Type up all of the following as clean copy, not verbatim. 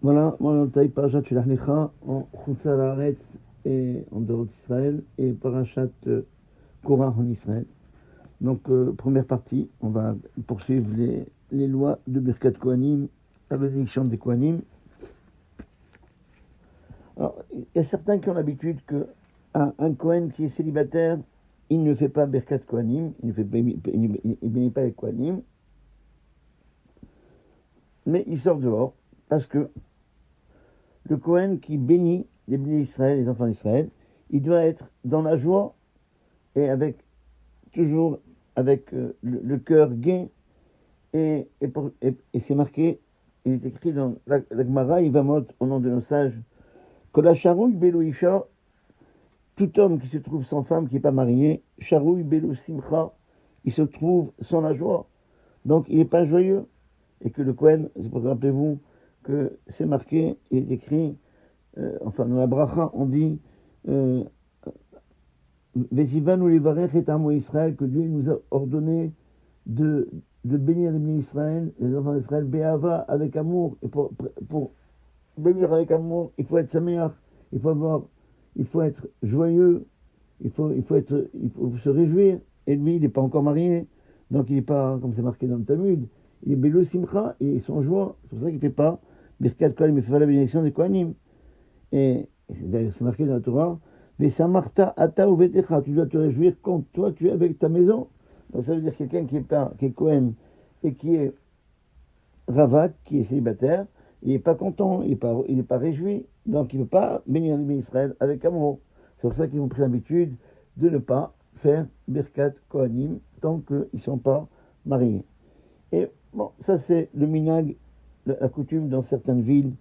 Voilà, moi on taille Parashat Shelach Lecha en Chutza Laaretz et en dehors d'Israël et Parashat Korah en Israël. Donc première partie, on va poursuivre les lois de Birkat Kohanim, la bénédiction des Kohanim. Alors, il y a certains qui ont l'habitude que un Kohen qui est célibataire, il ne fait pas Birkat Kohanim, il ne bénit pas les Kohanim, mais il sort dehors parce que le Kohen qui bénit les bénis d'Israël, les enfants d'Israël, il doit être dans la joie et toujours avec le cœur gai. Et c'est marqué, il est écrit dans la Gemara, il va monter au nom de nos sages, que la charouille belo isha, tout homme qui se trouve sans femme, qui n'est pas marié, charouille belo simcha, il se trouve sans la joie. Donc il n'est pas joyeux. Et que le Kohen, c'est pour rappelez-vous que c'est marqué, il est écrit, dans la bracha, on dit Vesivanu levarech et amo Israël, que Dieu nous a ordonné de bénir les bénis d'Israël, les enfants d'Israël, Béhava, avec amour. Et pour bénir avec amour, il faut être saméach, il faut être joyeux, il faut se réjouir. Et lui, il n'est pas encore marié, donc il n'est pas, comme c'est marqué dans le Talmud, il est Bélo Simcha, et ils sont en joie. C'est pour ça qu'il ne fait pas Birkat Kohanim, il fait pas la bénédiction des Kohanim. Et d'ailleurs, c'est marqué dans la Torah, mais Samarta Ata Uvetecha, tu dois te réjouir quand toi tu es avec ta maison. Donc ça veut dire quelqu'un qui est Kohen et qui est Ravak, qui est célibataire, il n'est pas content, il n'est pas réjoui, donc il ne veut pas bénir les bénis d'Israël avec amour. C'est pour ça qu'ils ont pris l'habitude de ne pas faire Birkat Kohanim tant qu'ils ne sont pas mariés. Et bon, ça c'est le minag, la coutume dans certaines villes,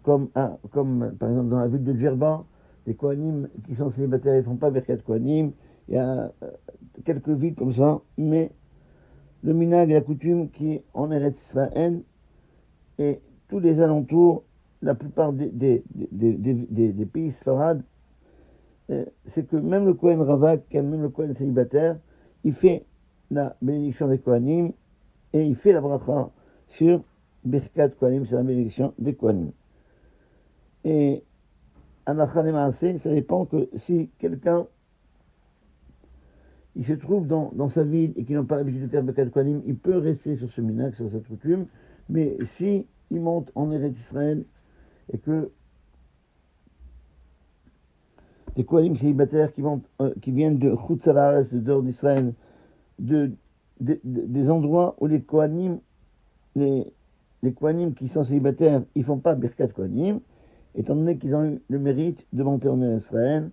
comme par exemple dans la ville de Djerba, les Kohanim qui sont célibataires ne font pas Birkat Kohanim. Il y a quelques villes comme ça, mais le minag et la coutume qui est en Eretz Israël et tous les alentours, la plupart des pays sfarades, c'est que même le Kohen Ravak, même le Kohen célibataire, il fait la bénédiction des Kohanim et il fait la bracha sur Birkat Kohanim, c'est la bénédiction des Kohanim. Et Halakha Lemaaseh, ça dépend que si quelqu'un il se trouve dans sa ville et qu'il n'a pas l'habitude de faire Birkat Kohanim, il peut rester sur ce minag, sur cette coutume, mais si il monte en Eretz Israël et que des Kohanim célibataires qui viennent de Chutz Laaretz, de dehors d'Israël, des endroits où les Kohanim qui sont célibataires, ils font pas Birkat Kohanim, étant donné qu'ils ont eu le mérite de monter en Eretz Israël,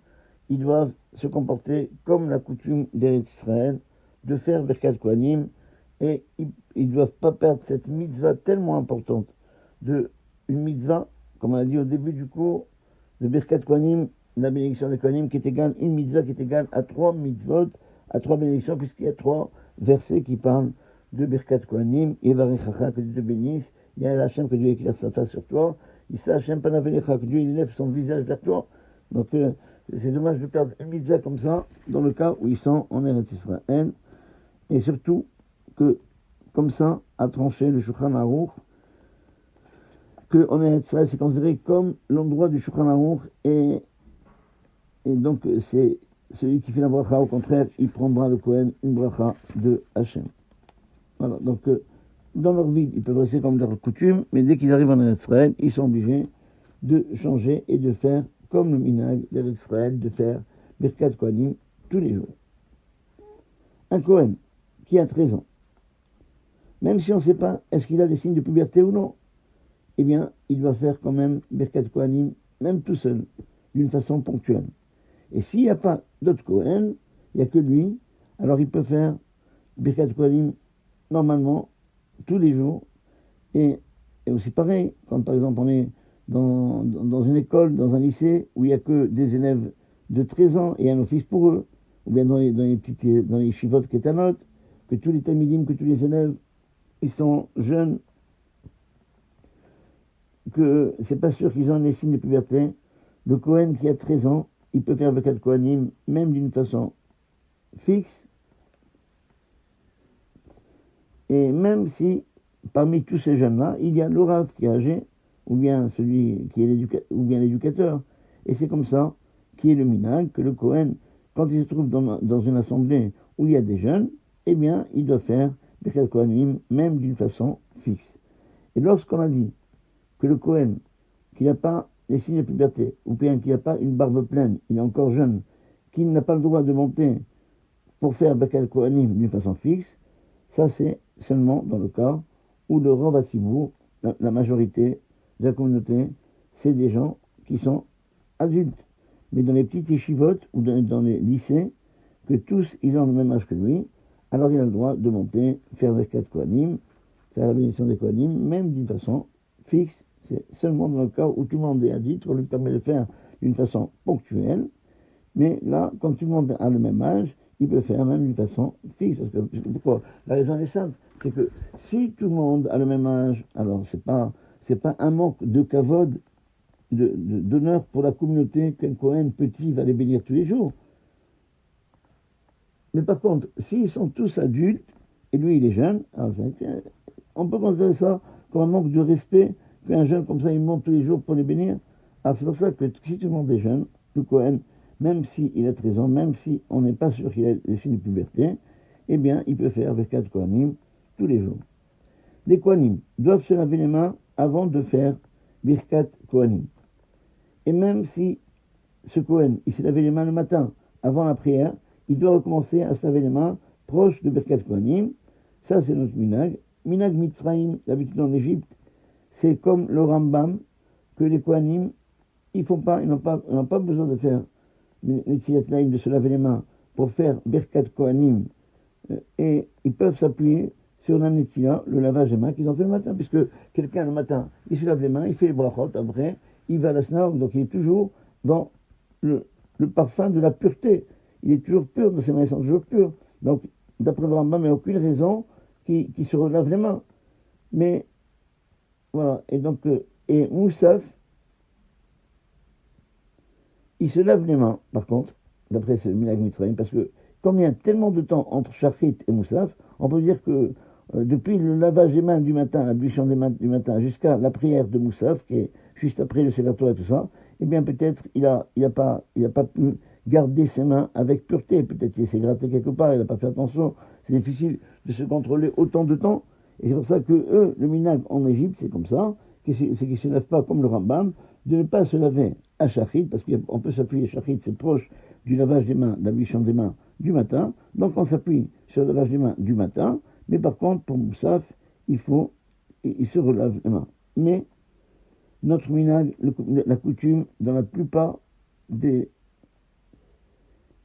ils doivent se comporter comme la coutume d'Eretz Israël, de faire Birkat Kohanim, et ils ne doivent pas perdre cette mitzvah tellement importante, une mitzvah, comme on a dit au début du cours, de Birkat Kohanim, la bénédiction des Kohanim, qui est égale, une mitzvah qui est égale à 3 mitzvot, à 3 bénédictions, puisqu'il y a 3 versets qui parlent de Birkat Kohanim, Yevarechacha, que Dieu te bénisse, Yahel Hashem, que Dieu éclaire sa face sur toi, Issa Hashem Panavelecha, que Dieu élève son visage vers toi. Donc c'est dommage de perdre une mitzvah comme ça, dans le cas où ils sont en Eretz Israël, et surtout que, comme ça, a tranché le Shulchan Aruch, que en Eretz Israël, c'est considéré comme l'endroit du Shulchan Aruch, et donc c'est celui qui fait la bracha, au contraire, il prendra le Kohen, une bracha de Hashem. Voilà, donc dans leur vie, ils peuvent rester comme leur coutume, mais dès qu'ils arrivent en Eretz Israël, ils sont obligés de changer et de faire comme le minag d'Eretz Israël, de faire Birkat Kohanim tous les jours. Un Kohen qui a 13 ans, même si on ne sait pas est-ce qu'il a des signes de puberté ou non, eh bien, il doit faire quand même Birkat Kohanim, même tout seul, d'une façon ponctuelle. Et s'il n'y a pas d'autre Kohen, il n'y a que lui, alors il peut faire Birkat Kohanim normalement, tous les jours. Et aussi pareil, quand par exemple on est dans une école, dans un lycée, où il n'y a que des élèves de 13 ans et un office pour eux, ou bien dans les shivot ketanot, que tous les talmidim, que tous les élèves, ils sont jeunes, que c'est pas sûr qu'ils ont les signes de puberté, le Kohen qui a 13 ans, il peut faire Birkat Kohanim, même d'une façon fixe, et même si, parmi tous ces jeunes-là, il y a le Rav qui est âgé, ou bien celui qui est l'éducateur. Et c'est comme ça qui est le minag, que le Kohen, quand il se trouve dans une assemblée où il y a des jeunes, eh bien, il doit faire Birkat Kohanim, même d'une façon fixe. Et lorsqu'on a dit que le Kohen, qui n'a pas les signes de puberté, ou bien qui n'a pas une barbe pleine, il est encore jeune, qui n'a pas le droit de monter pour faire Birkat Kohanim d'une façon fixe, ça c'est seulement dans le cas où le Rav Hatzibour, la majorité de la communauté, c'est des gens qui sont adultes. Mais dans les petites yeshivotes ou dans les lycées, que tous ils ont le même âge que lui, alors il a le droit de monter, faire Birkat Kohanim, faire la bénédiction des Kohanim, même d'une façon fixe. C'est seulement dans le cas où tout le monde est adulte, on lui permet de faire d'une façon ponctuelle. Mais là, quand tout le monde a le même âge, il peut faire même d'une façon fixe. Parce que, pourquoi? La raison est simple, c'est que si tout le monde a le même âge, alors c'est pas un manque de kavod, d'honneur pour la communauté qu'un Kohen petit va les bénir tous les jours. Mais par contre, s'ils sont tous adultes, et lui il est jeune, alors on peut considérer ça comme un manque de respect qu'un jeune comme ça il monte tous les jours pour les bénir. Alors c'est pour ça que si tout le monde est jeune, le Kohen, même s'il a 13 ans, même si on n'est pas sûr qu'il a des signes de puberté, eh bien il peut faire Birkat Kohanim tous les jours. Les Kohanim doivent se laver les mains avant de faire Birkat Kohanim. Et même si ce Kohen, il s'est lavé les mains le matin avant la prière, il doit recommencer à se laver les mains proche de Birkat Kohanim. Ça, c'est notre minag. Minag Mitzrayim, d'habitude en Égypte, c'est comme le Rambam, que les Kohanim, ils n'ont pas besoin de faire Netzilat Yadayim, de se laver les mains pour faire Birkat Kohanim, et ils peuvent s'appuyer sur la Netzilah, le lavage des mains qu'ils ont fait le matin, puisque quelqu'un le matin, il se lave les mains, il fait les brachot, après, il va à la synagogue, donc il est toujours dans le parfum de la pureté. Il est toujours pur, de ses mains sont toujours pures. Donc, d'après le Rambam, il n'y a aucune raison qu'il se relave les mains. Mais, voilà, et donc, et Moussaf, il se lave les mains, par contre, d'après ce Minhag Mitzrayim, parce que, comme il y a tellement de temps entre Shachrit et Moussaf, on peut dire que depuis le lavage des mains du matin, l'ablution des mains du matin, jusqu'à la prière de Moussaf, qui est juste après le Sefer Torah et tout ça, eh bien peut-être il a pas pu garder ses mains avec pureté, peut-être qu'il s'est gratté quelque part, il n'a pas fait attention, c'est difficile de se contrôler autant de temps, et c'est pour ça que eux, le minhag en Égypte, c'est comme ça, c'est qu'ils ne se lavent pas comme le Rambam, de ne pas se laver à Shachrit, parce qu'on peut s'appuyer, Shachrit c'est proche du lavage des mains, de l'ablution des mains du matin, donc on s'appuie sur le lavage des mains du matin, mais par contre pour Moussaf, il se relave les mains. Mais notre minhag, la coutume, dans la plupart des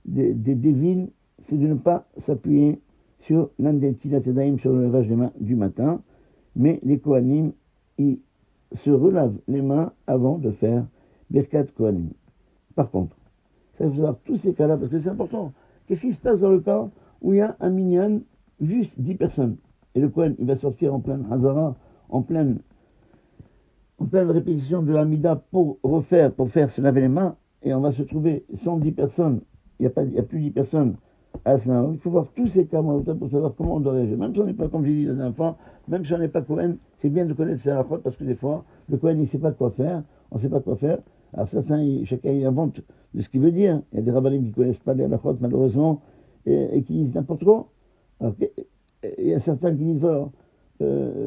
villes, c'est de ne pas s'appuyer sur l'Netilat Yadayim, sur le lavage des mains du matin, mais les Kohanim, ils se relavent les mains avant de faire Birkat Kohanim. Par contre, ça faut savoir tous ces cas-là, parce que c'est important. Qu'est-ce qui se passe dans le cas où il y a un minyan, juste 10 personnes, et le Kohen, il va sortir en pleine Hazara, en pleine répétition de l'Amida pour faire se laver les mains, et on va se trouver 110 personnes, il n'y a plus 10 personnes à cela. Il faut voir tous ces cas pour savoir comment on doit réagir. Même si on n'est pas, comme j'ai dit la dernière fois, même si on n'est pas Kohen, c'est bien de connaître ses rachot, parce que des fois, le Kohen, il ne sait pas quoi faire, on ne sait pas quoi faire. Alors chacun il invente de ce qu'il veut dire. Il y a des rabbinim qui ne connaissent pas les rachot, malheureusement, et qui disent n'importe quoi. Alors, il y a certains qui disent, voilà,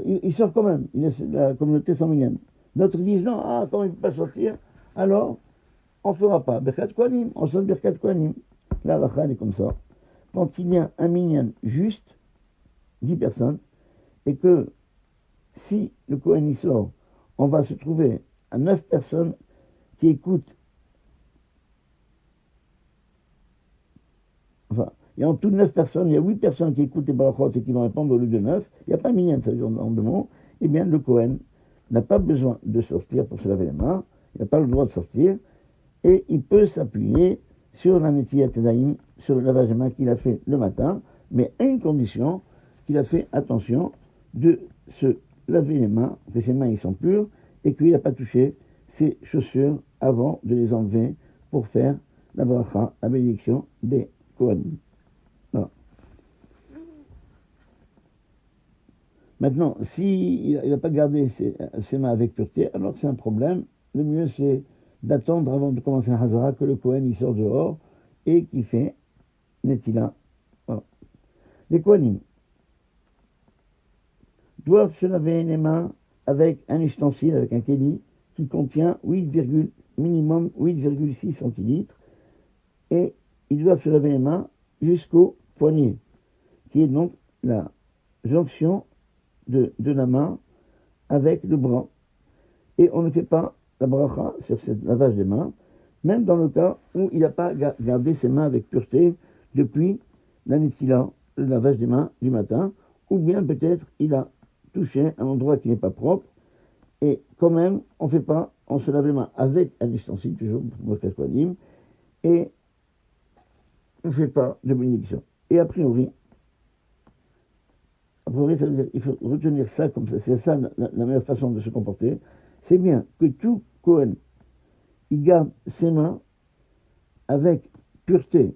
il sort quand même, il laisse la communauté sans minyan. D'autres disent non, comment il ne peut pas sortir, alors on ne fera pas Birkat Kohanim, on sort Birkat Kohanim. Là, la khal est comme ça. Quand il y a un minyan juste, 10 personnes, et que si le Kohen y sort, on va se trouver à 9 personnes qui écoutent. Enfin, il y a en tout 9 personnes, il y a 8 personnes qui écoutent les barachot et qui vont répondre au lieu de 9. Il n'y a pas un minyan, ça veut dire en deux mots. Eh bien, le Kohen n'a pas besoin de sortir pour se laver les mains, il n'a pas le droit de sortir, et il peut s'appuyer sur la Netzilat Yadayim, sur le lavage des mains qu'il a fait le matin, mais à une condition, qu'il a fait attention de se laver les mains, que ses mains ils sont pures, et qu'il n'a pas touché ses chaussures avant de les enlever pour faire la bracha, la bénédiction des Kohanim. Voilà. Maintenant, s'il n'a pas gardé ses mains avec pureté, alors c'est un problème. Le mieux, c'est d'attendre avant de commencer un Hazara que le Kohen il sort dehors et qu'il fait Netila. Voilà. Les Kohanim doivent se laver les mains avec un ustensile, avec un kéli, qui contient minimum 8,6 centilitres, et ils doivent se laver les mains jusqu'au poignet, qui est donc la jonction de la main avec le bras. Et on ne fait pas la bracha sur ce lavage des mains, même dans le cas où il n'a pas gardé ses mains avec pureté depuis la netila, le lavage des mains du matin, ou bien peut-être il a touché un endroit qui n'est pas propre, et quand même, on se lave les mains avec un ustensile, toujours pour Birkat Kohanim, et on ne fait pas de bénédiction. Et a priori, ça veut dire qu'il faut retenir ça comme ça, c'est ça la meilleure façon de se comporter. C'est bien que tout Kohen, il garde ses mains avec pureté.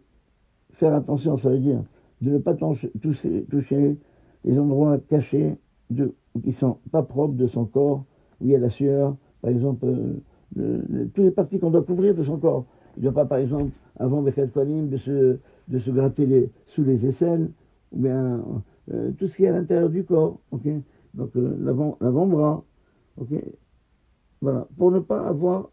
Faire attention, ça veut dire de ne pas toucher les endroits cachés qui ne sont pas propres de son corps, où il y a la sueur, par exemple, toutes les parties qu'on doit couvrir de son corps. Il ne doit pas, par exemple, avant Birkat Kohanim, de se gratter sous les aisselles, ou bien tout ce qui est à l'intérieur du corps, ok. Donc l'avant-bras, ok. Voilà, pour ne pas avoir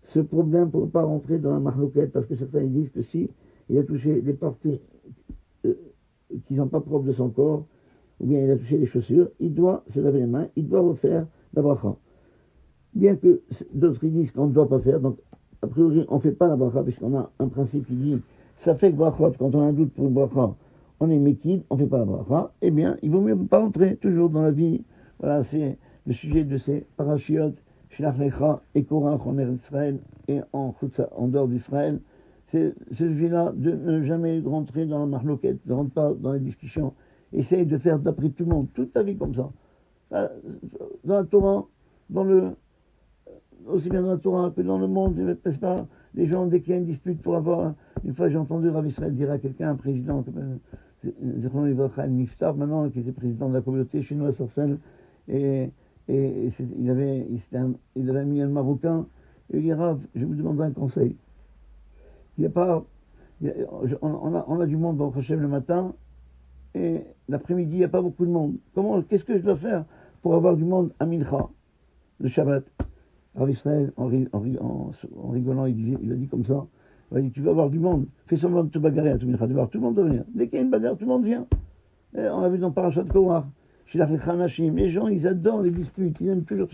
ce problème, pour ne pas rentrer dans la marloquette, parce que certains ils disent que si il a touché des parties qui ne sont pas propres de son corps, ou bien il a touché les chaussures, il doit se laver les mains, il doit refaire la bracha. Bien que d'autres disent qu'on ne doit pas faire, donc a priori on ne fait pas la bracha, puisqu'on a un principe qui dit, ça fait que brachot, quand on a un doute pour une bracha, on est mékid, on ne fait pas la bracha, eh bien il vaut mieux pas entrer toujours dans la vie. Voilà, c'est le sujet de ces parachiotes, Shlach Lecha et Korach en Israël et en dehors d'Israël. C'est celui-là de ne jamais rentrer dans la marloquette, ne rentre pas dans les discussions. Essaye de faire d'après tout le monde, toute ta vie comme ça. Dans la Torah, aussi bien dans la Torah que dans le monde, n'est-ce pas, les gens, dès qu'il y a une dispute pour avoir. Une fois, j'ai entendu Rav Israël dire à quelqu'un, un président, Zechron Livracha Niftar, maintenant, qui était président de la communauté chez nous à Sarcelles, et il avait mis un Marocain, et il dit, Rav, je vous demande un conseil. Il n'y a pas. On a du monde dans Hachem le matin, et l'après-midi, il n'y a pas beaucoup de monde. Qu'est-ce que je dois faire pour avoir du monde à Mincha, le Shabbat? Rav Israël, en rigolant, il a dit comme ça, il a dit, tu veux avoir du monde, fais semblant de te bagarrer à tout Mincha, tu vas voir, tout le monde va venir. Dès qu'il y a une bagarre, tout le monde vient. Et on l'a vu dans Parashat Korach, les gens, ils adorent les disputes, ils aiment toujours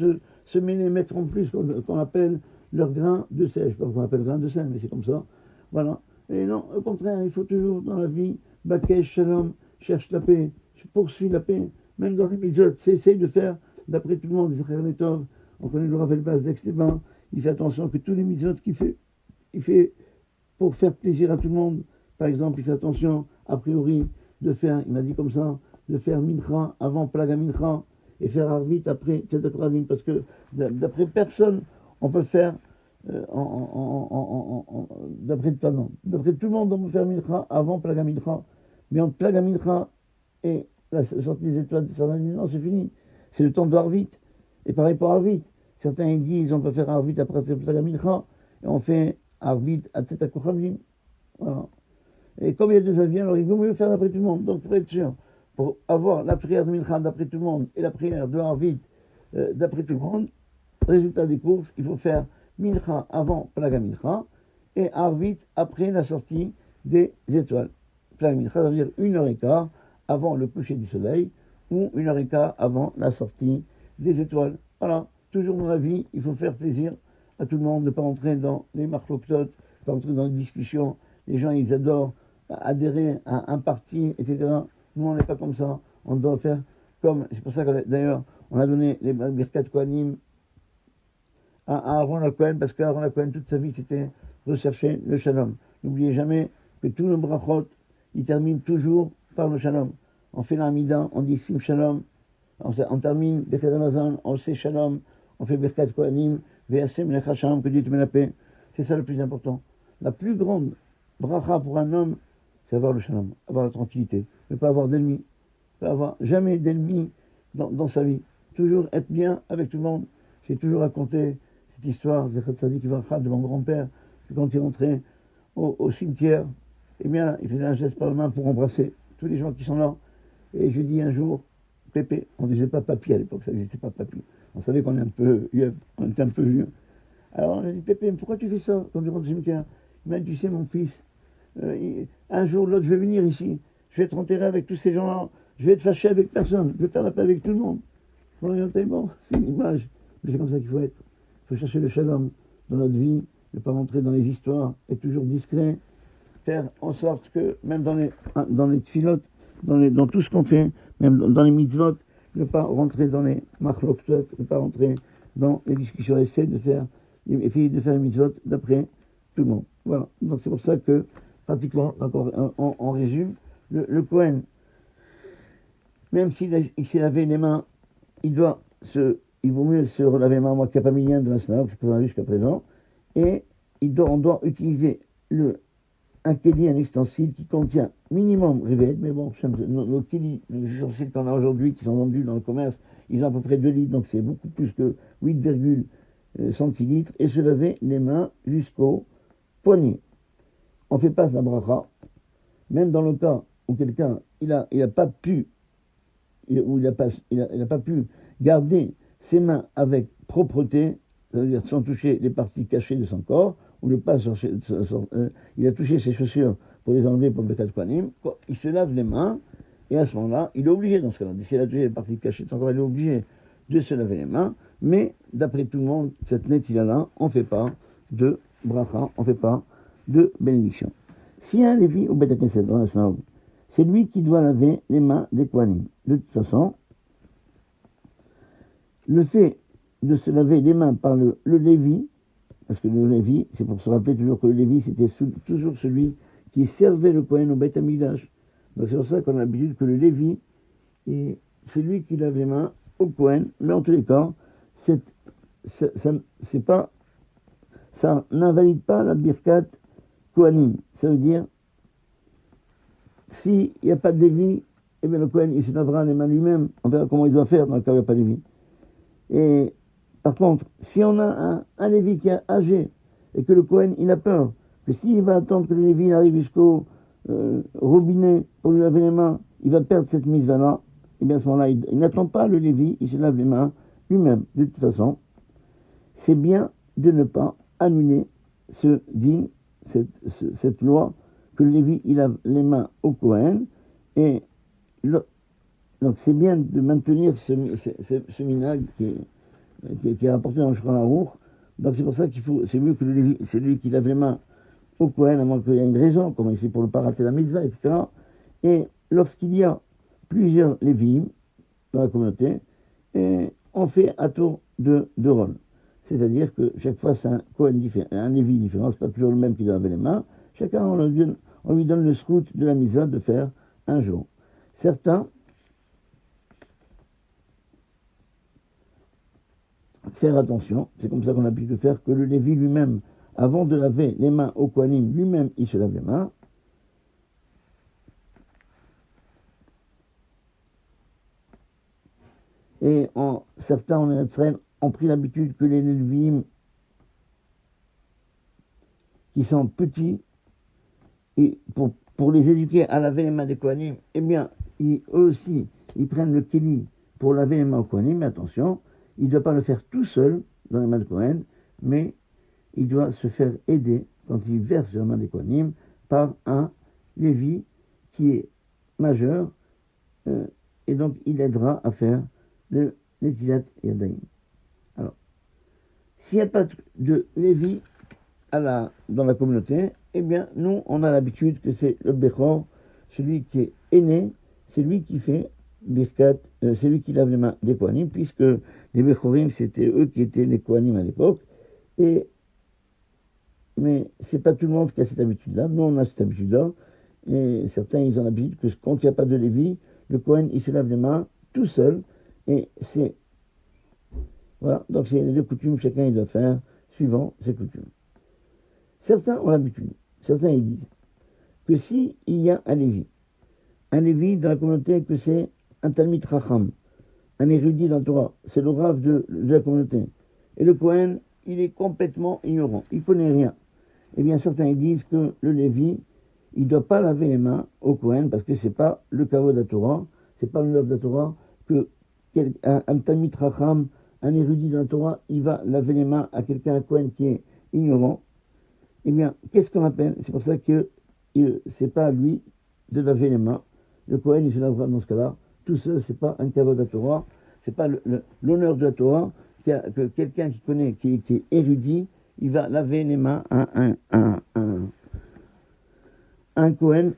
se mêler, mettre en plus qu'on appelle leur grain de sel. Je ne sais pas qu'on appelle grain de sel, mais c'est comme ça. Voilà. Et non, au contraire, il faut toujours dans la vie, Bakesh, Shalom, cherche la paix, poursuit la paix, même dans les mitzvot, essaye de faire, d'après tout le monde, les Tov, on connaît le Rav Elbaz d'Aix-les-Bains, il fait attention que tous les mitzvot qu'il fait pour faire plaisir à tout le monde. Par exemple, il fait attention, a priori, il m'a dit comme ça, de faire mincha avant plaga mincha et faire arvit après tzedek ravim, parce que d'après personne, on peut faire d'après tout le monde, on peut faire mincha avant plaga mincha, mais entre plaga mincha et la sortie des étoiles de Sardan, non, c'est fini, c'est le temps de arvit. Et pareil pour arvit, certains ils disent on peut faire arvit après plaga mincha et on fait arvit à tzedek ravim. Voilà. Et comme il y a deux avis, alors il vaut mieux faire d'après tout le monde. Donc pour être sûr, pour avoir la prière de Mincha d'après tout le monde et la prière de Harvit d'après tout le monde, résultat des courses, il faut faire Mincha avant Plaga Mincha et Harvit après la sortie des étoiles. Plaga Mincha, ça veut dire 1h15 avant le coucher du soleil ou 1h15 avant la sortie des étoiles. Voilà, toujours dans la vie, il faut faire plaisir à tout le monde, ne pas entrer dans les marloktot, pas entrer dans les discussions. Les gens, ils adorent adhérer à un parti, etc. Nous, on n'est pas comme ça. On doit faire comme. C'est pour ça que d'ailleurs, on a donné les Birkat Kohanim à Aaron Cohen, parce qu'Aaron Cohen, toute sa vie, c'était rechercher le shalom. N'oubliez jamais que tous nos brachot, ils terminent toujours par le shalom. On fait l'amida, on dit sim shalom, on termine Birkat Hamazon, on sait shalom, on fait Birkat Kohanim, VSM Lechasham, que Dieu te met la paix. C'est ça le plus important. La plus grande bracha pour un homme, c'est avoir le shalom, avoir la tranquillité, ne pas avoir d'ennemis. ne va avoir jamais d'ennemis dans sa vie. Toujours être bien avec tout le monde. J'ai toujours raconté cette histoire de mon grand-père, que quand il rentrait au cimetière, eh bien, il faisait un geste par la main pour embrasser tous les gens qui sont là. Et je dis un jour, Pépé, on ne disait pas papy à l'époque, ça n'existait pas papy. On savait qu'on est un peu vieux, on était un peu vieux. Alors on a dit, Pépé, mais pourquoi tu fais ça quand tu rentres au cimetière? Il m'a dit, tu sais, mon fils, un jour ou l'autre, je vais venir ici, je vais être enterré avec tous ces gens-là, je vais être fâché avec personne, je vais faire la paix avec tout le monde. Bon, c'est une image, mais c'est comme ça qu'il faut être. Il faut chercher le shalom dans notre vie, ne pas rentrer dans les histoires, être toujours discret, faire en sorte que, même dans les tfilotes, dans tout ce qu'on fait, même dans les mitzvot, ne pas rentrer dans les machloktot, ne pas rentrer dans les discussions, essayer de faire les mitzvot d'après tout le monde. Voilà. Donc c'est pour ça que, pratiquement, encore en résume, le Kohen, même s'il s'est lavé les mains, il vaut mieux se relaver les mains, moi qui n'ai pas mis lien de la synagogue, je peux pas jusqu'à présent, et on doit utiliser un kéli, un ustensile qui contient minimum rivet, mais bon, nos kélis, les ustensiles qu'on a aujourd'hui, qui sont vendus dans le commerce, ils ont à peu près 2 litres, donc c'est beaucoup plus que 8, centilitres, et se laver les mains jusqu'au poignet. On ne fait pas la bracha, même dans le cas où quelqu'un, il a pas pu garder ses mains avec propreté, c'est-à-dire sans toucher les parties cachées de son corps, ou ne pas il a touché ses chaussures pour les enlever pour le Birkat Kohanim, il se lave les mains, et à ce moment-là, il est obligé, dans ce cas-là, s'il a touché les parties cachées de son corps, il est obligé de se laver les mains, mais d'après tout le monde, cette netila-là, on ne fait pas de bracha, on ne fait pas de bénédiction. S'il y a un Lévi au Beth Knesset, dans la synagogue, c'est lui qui doit laver les mains des Kohanim. De toute façon, le fait de se laver les mains par le Lévi, parce que le Lévi, c'est pour se rappeler toujours que le Lévi, c'était toujours celui qui servait le Kohen au Beth Amikdash. Donc c'est pour ça qu'on a l'habitude que le Lévi, c'est lui qui lave les mains au Kohen, mais en tous les cas, ça n'invalide pas la Birkat Kohanim. Ça veut dire, s'il n'y a pas de Lévi, eh bien le Kohen, il se lavera les mains lui-même. On verra comment il doit faire dans le cas où il n'y a pas de Lévi. Et par contre, si on a un Lévi qui est âgé et que le Kohen, il a peur que s'il va attendre que le Lévi arrive jusqu'au robinet pour lui laver les mains, il va perdre cette mise-là, et bien à ce moment-là, il n'attend pas le Lévi, il se lave les mains lui-même. De toute façon, c'est bien de ne pas annuler cette loi que le Lévi, il lave les mains au Kohen, et donc c'est bien de maintenir ce minag qui est rapporté dans le Shulchan Aruch. Donc c'est pour ça c'est mieux que le Lévi, c'est lui qui lave les mains au Kohen, à moins qu'il y ait une raison, comme ici pour ne pas rater la mitzvah, etc. Et lorsqu'il y a plusieurs Lévim dans la communauté, on fait à tour de rôle. C'est-à-dire que chaque fois c'est un Kohen différent, un Lévi différent, c'est pas toujours le même qui doit laver les mains. Chacun, on lui donne le scout de la mitzvah de faire un jour. Certains faire attention, c'est comme ça qu'on a pu le faire, que le Lévi lui-même, avant de laver les mains au Kohanim, lui-même, il se lave les mains. Et certains en Israël ont pris l'habitude que les Lévim qui sont petits, et pour les éduquer à laver les mains des Kohanim, eh bien, eux aussi, ils prennent le kéli pour laver les mains au Kohanim, mais attention, il ne doit pas le faire tout seul dans les mains de Kohen, mais il doit se faire aider quand il verse sur les mains des Kohanim par un Lévi qui est majeur, et donc il aidera à faire le Netilat Yadayim. Alors, s'il n'y a pas de Lévi dans la communauté, eh bien, nous, on a l'habitude que c'est le Bechor, celui qui est aîné, c'est lui qui fait Birkat, c'est lui qui lave les mains des Kohanim, puisque les Bechorim, c'était eux qui étaient les Kohanim à l'époque, mais c'est pas tout le monde qui a cette habitude-là. Nous, on a cette habitude-là, et certains, ils ont l'habitude que quand il n'y a pas de Lévi, le Kohen, il se lave les mains tout seul, et voilà, donc c'est les deux coutumes, chacun il doit faire suivant ses coutumes. Certains ont l'habitude, certains ils disent que si il y a un Lévi dans la communauté, que c'est un Talmid Chacham, un érudit dans la Torah, c'est le Rav de la communauté. Et le Kohen, il est complètement ignorant, il ne connaît rien. Eh bien, certains ils disent que le Lévi, il ne doit pas laver les mains au Kohen parce que ce n'est pas le kavod de la Torah, ce n'est pas l'honneur de la Torah que un Talmid Chacham, un érudit de la Torah, il va laver les mains à quelqu'un, un Kohen qui est ignorant. Eh bien, qu'est-ce qu'on appelle? C'est pour ça que c'est pas à lui de laver les mains. Le Kohen, il se lavera dans ce cas-là. Tout seul, c'est pas un kavod de la Torah, c'est pas l'honneur de la Torah que quelqu'un qui connaît, qui est érudit, il va laver les mains à un Kohen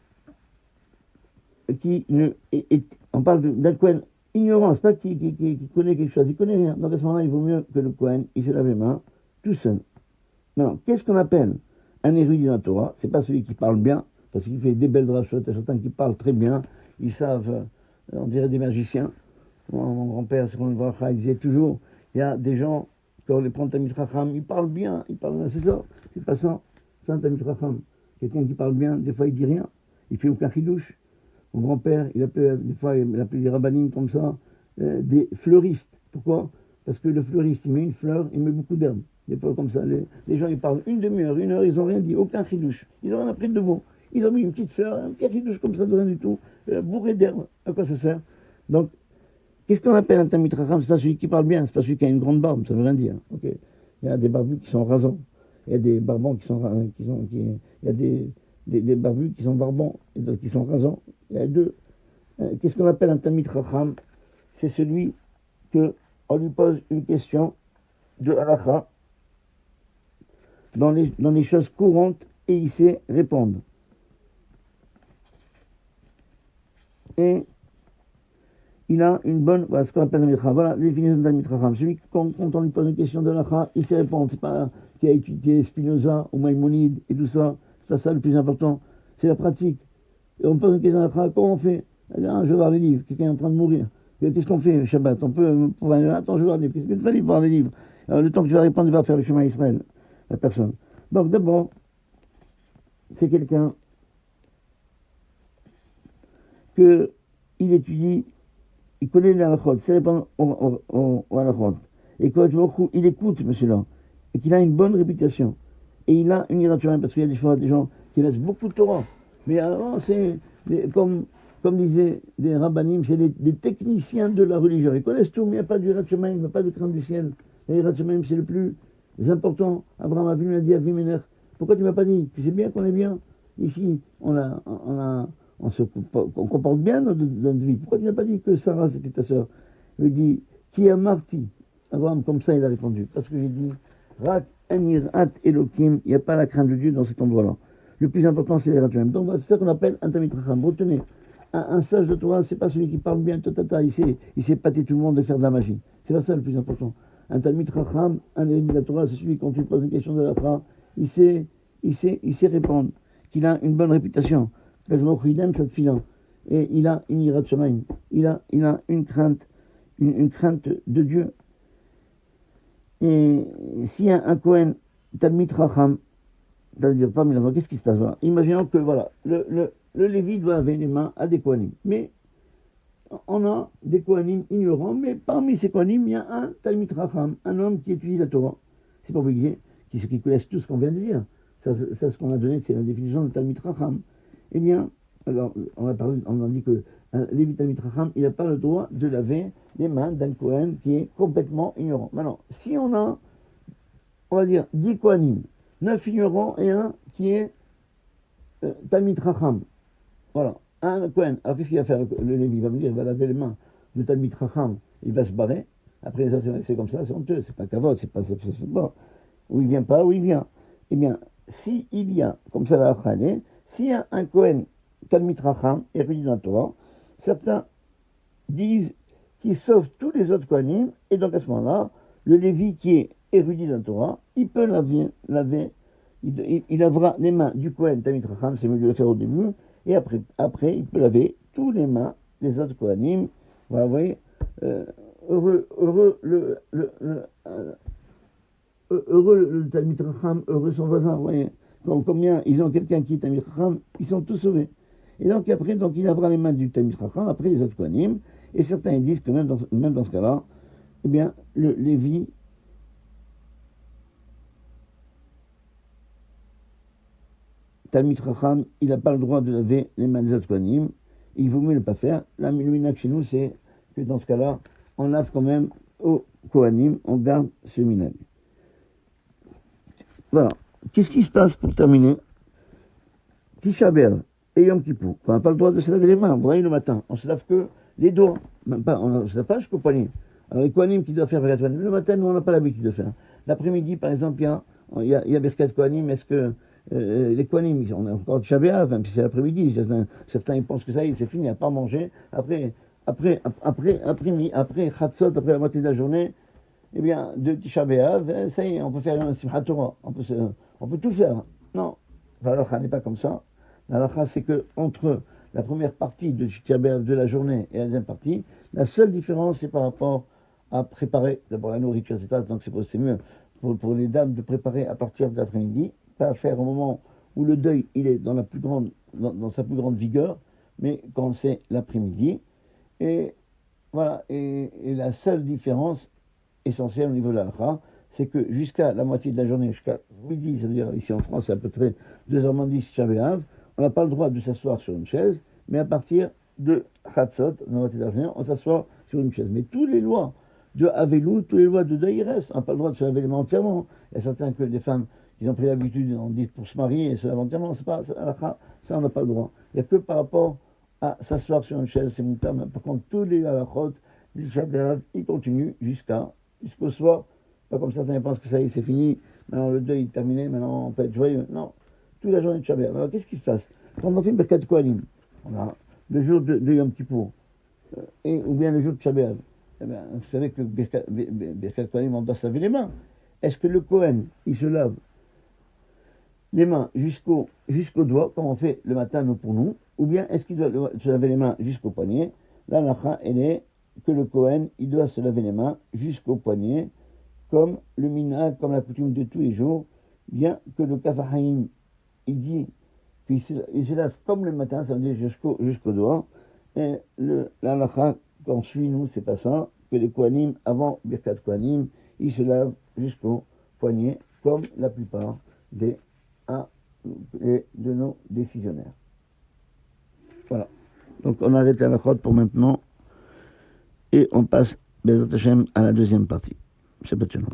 qui ne. On parle d'un Kohen ignorant, c'est pas qui connaît quelque chose, il connaît rien. Donc à ce moment-là, il vaut mieux que le Kohen, il se lave les mains tout seul. Maintenant, qu'est-ce qu'on appelle un érudit dans la Torah? C'est pas celui qui parle bien, parce qu'il fait des belles drachot, il y a certains qui parlent très bien, ils savent, on dirait des magiciens. Mon grand-père, il disait toujours, il y a des gens, quand on les prend Talmid Chacham, ils parlent bien, c'est ça, c'est pas ça, c'est un Talmid Chacham. Quelqu'un qui parle bien, des fois il dit rien, il fait aucun chidouche. Mon grand-père, des fois il appelait des rabbinim comme ça, des fleuristes. Pourquoi? Parce que le fleuriste, il met une fleur, il met beaucoup d'herbes. Des fois comme ça, les gens ils parlent une demi-heure, une heure, ils n'ont rien dit, aucun chidouche. Ils n'ont rien appris de vous. Ils ont mis une petite fleur, un petit chidouche comme ça, de rien du tout, bourré d'herbes. À quoi ça sert? Donc, qu'est-ce qu'on appelle un Talmid Chacham? C'est pas celui qui parle bien, c'est pas celui qui a une grande barbe, ça veut rien dire. Okay. Il y a des barbus qui sont rasants, il y a des barbons il y a des barbus qui sont barbons et d'autres qui sont rasants. Il y a deux. Qu'est-ce qu'on appelle un Talmid Chacham? C'est celui que on lui pose une question de halakha dans les choses courantes et il sait répondre. Et il a une bonne, voilà ce qu'on appelle un Talmid Chacham. Voilà la définition d'un Talmid Chacham. Celui qui, quand on lui pose une question de halakha, il sait répondre. C'est pas qui a étudié Spinoza ou Maïmonide et tout ça. C'est pas ça le plus important. C'est la pratique. Et on pose une question de halakha, comment on fait? Je vais voir les livres. Quelqu'un est en train de mourir. Qu'est-ce qu'on fait, Shabbat? On peut, attends, je vais voir les livres. Qu'est-ce qu'il fallait voir les livres? Alors, le temps que tu vas répondre, il va faire le chemin à Israël. La personne. Donc, d'abord, c'est quelqu'un que il étudie, il connaît les halachot, c'est répondre aux halachot. Et quoi, il écoute, monsieur-là. Et qu'il a une bonne réputation. Et il a une iration, parce qu'il y a des fois des gens qui laissent beaucoup de Torah. Mais avant, c'est comme disaient des rabbanim, c'est des techniciens de la religion. Ils connaissent tout, mais il n'y a pas du Ratchemaim, il n'y a pas de crainte du ciel. Et Ratchemaim, c'est le plus important. Abraham Avinu a dit à Avimelech, pourquoi tu ne m'as pas dit? Tu sais bien qu'on est bien. Ici, on comporte bien notre vie. Pourquoi tu n'as pas dit que Sarah, c'était ta sœur? Il lui dit, qui a marti? Abraham, comme ça, il a répondu. Parce que j'ai dit, Rak Enirat Elohim, il n'y a pas la crainte de Dieu dans cet endroit-là. Le plus important, c'est les Ratchemaim. Donc, c'est ça qu'on appelle un Talmid Chacham. Retenez. Un sage de Torah, c'est pas celui qui parle bien, il sait pâter tout le monde et faire de la magie. C'est pas ça le plus important. Un Talmid Chacham, un érudit de la Torah, c'est celui qui, quand tu poses une question de la Torah, il sait répondre, qu'il a une bonne réputation, il aime cette fille et il a une irat shamayim, il a une crainte de Dieu. Et s'il y a un Kohen Talmid Chacham, c'est-à-dire parmi les gens, qu'est-ce qui se passe? Voilà. Imaginons que voilà, le Lévi doit laver les mains à des Kohanim. Mais on a des Kohanim ignorants, mais parmi ces Kohanim, il y a un Talmid Chacham, un homme qui étudie la Torah. C'est pas obligé, qui connaissent tout ce qu'on vient de dire. Ça, ce qu'on a donné, c'est la définition de Talmid Chacham. Eh bien, alors, on a dit que un Lévi Talmid Chacham, il n'a pas le droit de laver les mains d'un Kohen qui est complètement ignorant. Maintenant, si on a, on va dire, 10 Kohanim, 9 ignorants et un qui est Talmid Chacham. Voilà, un Kohen. Alors qu'est-ce qu'il va faire le Lévi? Il va venir, il va laver les mains du Talmid Chacham, il va se barrer. Après, c'est comme ça, c'est honteux, c'est pas kavod, c'est pas bon. Où il vient pas, où il vient. Eh bien, s'il y a, comme ça la Khane, s'il y a un Kohen Talmid Chacham, érudit dans la Torah, certains disent qu'il sauve tous les autres Kohanim, et donc à ce moment-là, le Lévi qui est érudit dans la Torah, il peut laver il lavera les mains du Kohen Talmid Chacham, c'est mieux de le faire au début, et après, il peut laver tous les mains des autres Kohanim. Voilà, vous voyez, heureux le Talmid Chacham, heureux son voisin, vous voyez. Donc, combien ils ont quelqu'un qui est Talmid Chacham, ils sont tous sauvés. Et donc après, il lavera les mains du Talmid Chacham, après les autres Kohanim, Et certains ils disent que même dans ce cas-là, eh bien, le Lévi Talmid Chacham, il n'a pas le droit de laver les mains des autres Kohanim. Il vaut mieux ne pas faire. La minag chez nous, c'est que dans ce cas-là, on lave quand même au Kohanim, on garde ce minag. Voilà. Qu'est-ce qui se passe pour terminer? Tisha B'Av et Yom Kippour. On n'a pas le droit de se laver les mains. Vous voyez, le matin, on se lave que les doigts. Même pas, on ne se lave pas jusqu'au poignet. Alors, les Kohanim qui doivent faire Birkat Kohanim, le matin, nous, on n'a pas l'habitude de faire. L'après-midi, par exemple, il y a Birkat Kohanim. Est-ce que les Kohanim, on a encore Tisha B'Av, même si c'est l'après-midi. Certains, ils pensent que ça y est, c'est fini, à pas manger. Après Chatzot, après la moitié de la journée, eh bien, de Tisha B'Av, ça y est, on peut faire un Simchat Torah. On peut tout faire. Non. La halakha n'est pas comme ça. La halakha, c'est que entre la première partie de Tisha B'Av de la journée et la deuxième partie, la seule différence, c'est par rapport à préparer d'abord la nourriture, etc. Donc c'est mieux pour les dames de préparer à partir de l'après-midi, pas faire au moment où le deuil il est dans sa plus grande vigueur, mais quand c'est l'après-midi. Et voilà. Et la seule différence essentielle au niveau de la halakha, c'est que jusqu'à la moitié de la journée, jusqu'à midi, ça veut dire ici en France, c'est à peu près 2h10 Tisha B'Av, on n'a pas le droit de s'asseoir sur une chaise, mais à partir de Chatzot, dans la moitié de la journée, on s'assoit sur une chaise. Mais toutes les lois de Avelou, toutes les lois de deuil, ils restent. On n'a pas le droit de se laver les mains entièrement. Il y a certains que des femmes, ils ont pris l'habitude, on dit pour se marier et se laver entièrement, ça on n'a pas le droit. Il n'y a que par rapport à s'asseoir sur une chaise, c'est mon terme. Par contre, tous les halachot, les Tisha B'Av, ils continuent jusqu'au soir. Pas comme certains pensent que ça y est, c'est fini, maintenant le deuil est terminé, maintenant on peut être joyeux. Non, toute la journée de Shabbat. Alors qu'est-ce qui se passe? Quand on fait une Birkat Kohanim, on a le jour de Yom Kippour, ou bien le jour de Shabbat, eh bien, vous savez que Birkat Kohanim, on doit se laver les mains. Est-ce que le Kohen, il se lave les mains jusqu'au doigt, comme on fait le matin nous pour nous, ou bien est-ce qu'il doit se laver les mains jusqu'au poignet? La halakha, elle est que le Kohen, il doit se laver les mains jusqu'au poignet, comme le minhag, comme la coutume de tous les jours, bien que le Kaf HaChaim, il dit qu'il se lave comme le matin, ça veut dire jusqu'au doigt, et la halakha qu'on suit nous, c'est pas ça, que les Kohanim, avant Birkat Kohanim, ils se lavent jusqu'au poignet, comme la plupart de nos décisionnaires. Voilà. Donc on arrête la halakha pour maintenant, et on passe, Bezrat Hashem, à la deuxième partie. Shabbat Shalom.